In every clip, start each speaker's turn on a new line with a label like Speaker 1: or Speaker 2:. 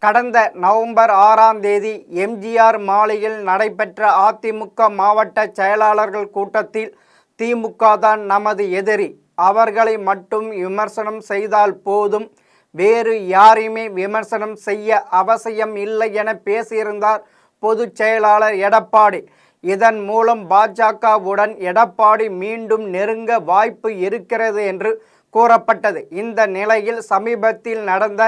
Speaker 1: கடந்த நவம்பர் 6ஆம் தேதி எம்ஜிஆர் மாளிகையில் நடைபெற்ற அதிமுக மாவட்ட செயலாளர்கள் கூட்டத்தில் திமுக தான் நமது எதிரி, அவர்களை மட்டும் விமர்சனம் செய்தால் போதும், வேறு யாரையுமே விமர்சனம் செய்ய அவசியம் இல்லை என பேசியிருந்தார் பொதுச் செயலாளர் எடப்பாடி. இதன் மூலம் பாஜகவுடன் எடப்பாடி மீண்டும் நெருங்க வாய்ப்பு இருக்கிறது என்று கூறப்பட்டது. இந்த நிலையில் சமீபத்தில் நடந்த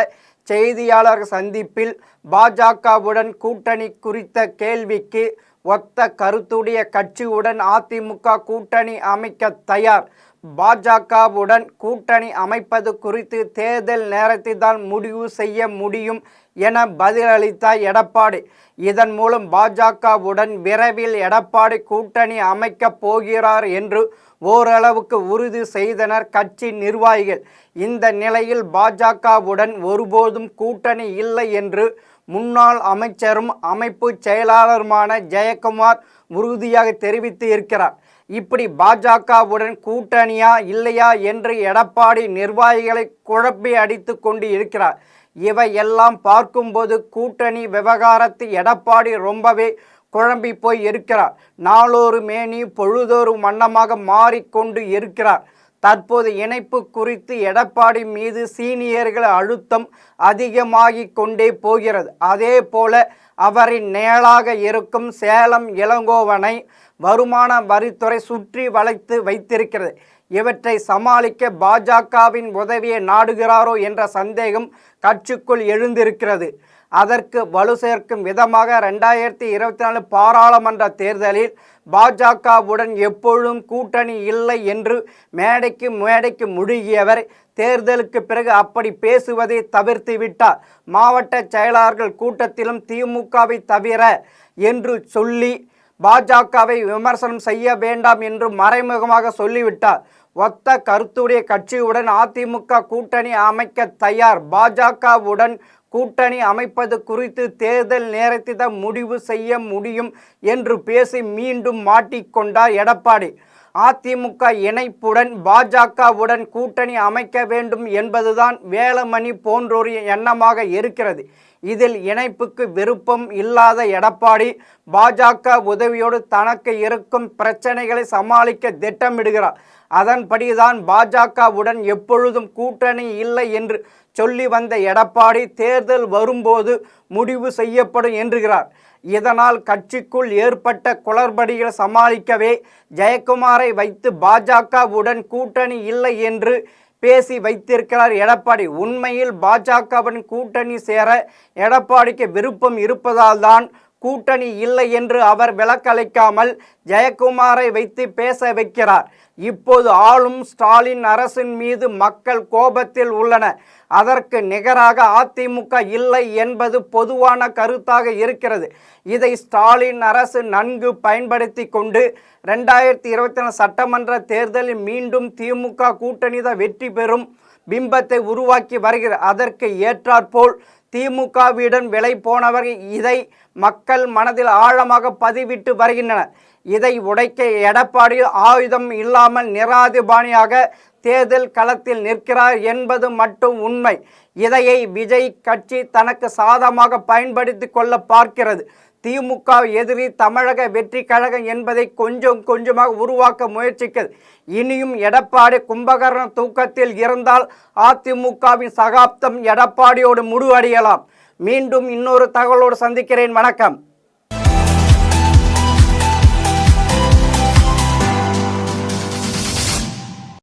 Speaker 1: செய்தியாளர் சந்திப்பில் பாஜகவுடன் கூட்டணி குறித்த கேள்விக்கு ஒத்த கருத்துடைய கட்சியுடன் அதிமுக கூட்டணி அமைக்க தயார், பாஜகவுடன் கூட்டணி அமைப்பது குறித்து தேர்தல் நேரத்தில் தான் முடிவு செய்ய முடியும் என பதிலளித்தார் எடப்பாடி. இதன் மூலம் பாஜகவுடன் விரைவில் எடப்பாடி கூட்டணி அமைக்கப் போகிறார் என்று ஓரளவுக்கு உறுதி செய்தனர் கட்சி நிர்வாகிகள். இந்த நிலையில் பாஜகவுடன் ஒருபோதும் கூட்டணி இல்லை என்று முன்னாள் அமைச்சரும் அமைப்பு செயலாளருமான ஜெயக்குமார் உறுதியாக தெரிவித்து இருக்கிறார். இப்படி பாஜகவுடன் கூட்டணியா இல்லையா என்று எடப்பாடி நிர்வாகிகளை குழப்பி அடித்து கொண்டு இருக்கிறார். இவையெல்லாம் பார்க்கும்போது கூட்டணி விவகாரத்தை எடப்பாடி ரொம்பவே குழம்பி போய் இருக்கிறார். நாளொரு மேனி பொழுதொரு வண்ணமாக மாறிக்கொண்டு இருக்கிறார். தற்போது இணைப்பு குறித்து எடப்பாடி மீது சீனியர்கள் அழுத்தம் அதிகமாகிக் கொண்டே போகிறது. அதே போல அவரின் நிழலாக இருக்கும் சேலம் இளங்கோவனை வருமான வரித்துறை சுற்றி வளைத்து வைத்திருக்கிறது. இவற்றை சமாளிக்க பாஜகவின் உதவியை நாடுகிறாரோ என்ற சந்தேகம் கட்சிக்குள் எழுந்திருக்கிறது. அதற்கு வலு சேர்க்கும் விதமாக 2024 பாராளுமன்ற தேர்தலில் பாஜகவுடன் எப்பொழுதும் கூட்டணி இல்லை என்று மேடைக்கு முழுகியவர் தேர்தலுக்கு பிறகு அப்படி பேசுவதை தவிர்த்து விட்டார். மாவட்ட செயலாளர்கள் கூட்டத்திலும் திமுகவை தவிர என்று சொல்லி பாஜகவை விமர்சனம் செய்ய வேண்டாம் என்று மறைமுகமாக சொல்லிவிட்டார். ஒத்த கருத்துடைய கட்சியுடன் அதிமுக கூட்டணி அமைக்க தயார், பாஜகவுடன் கூட்டணி அமைப்பது குறித்து தேர்தல் நேரத்தில் தான் முடிவு செய்ய முடியும் என்று பேசி மீண்டும் மாட்டிக்கொண்டார் எடப்பாடி. அதிமுக இணைப்புடன் பாஜகவுடன் கூட்டணி அமைக்க வேண்டும் என்பதுதான் வேலுமணி போன்றோர் எண்ணமாக இருக்கிறது. இதில் இணைப்புக்கு விருப்பம் இல்லாத எடப்பாடி பாஜக உதவியோடு தனக்கு இருக்கும் பிரச்சனைகளை சமாளிக்க திட்டமிடுகிறார். அதன்படிதான் பாஜகவுடன் எப்பொழுதும் கூட்டணி இல்லை என்று சொல்லி வந்த எடப்பாடி தேர்தல் வரும்போது முடிவு செய்யப்படும் என்கிறார். இதனால் கட்சிக்குள் ஏற்பட்ட குளறுபடிகளை சமாளிக்கவே ஜெயக்குமாரை வைத்து பாஜகவுடன் கூட்டணி இல்லை என்று பேசி வைத்திருக்கிறார் எடப்பாடி. உண்மையில் பாஜகவுடன் கூட்டணி சேர எடப்பாடிக்கு விருப்பம் இருப்பதால் தான் கூட்டணி இல்லை என்று அவர் விளக்களிக்காமல் ஜெயக்குமாரை வைத்து பேச வைக்கிறார். இப்போது ஆளும் ஸ்டாலின் அரசின் மீது மக்கள் கோபத்தில் உள்ளனர். அதற்கு நிகராக அதிமுக இல்லை என்பது பொதுவான கருத்தாக இருக்கிறது. இதை ஸ்டாலின் அரசு நன்கு பயன்படுத்தி கொண்டு 2024 சட்டமன்ற தேர்தலில் மீண்டும் திமுக கூட்டணி தான் வெற்றி பெறும் பிம்பத்தை உருவாக்கி வருகிறது. அதற்கு ஏற்றாற்போல் திமுகவிடம் விலை போனவர்கள் இதை மக்கள் மனதில் ஆழமாக பதிவிட்டு வருகின்றனர். இதை உடைக்க எடப்பாடி ஆயுதம் இல்லாமல் நிராதிபாணியாக தேர்தல் களத்தில் நிற்கிறார் என்பது மட்டும் உண்மை. இதையை விஜய் கட்சி தனக்கு சாதகமாக பயன்படுத்தி கொள்ள பார்க்கிறது. திமுக எதிரி தமிழக வெற்றி கழகம் என்பதை கொஞ்சம் கொஞ்சமாக உருவாக்க முயற்சிக்கிறது. இனியும் எடப்பாடி கும்பகர்ண தூக்கத்தில் இருந்தால் அதிமுகவின் சகாப்தம் எடப்பாடியோடு முடிவடையலாம். மீண்டும் இன்னொரு தகவலோடு சந்திக்கிறேன். வணக்கம்.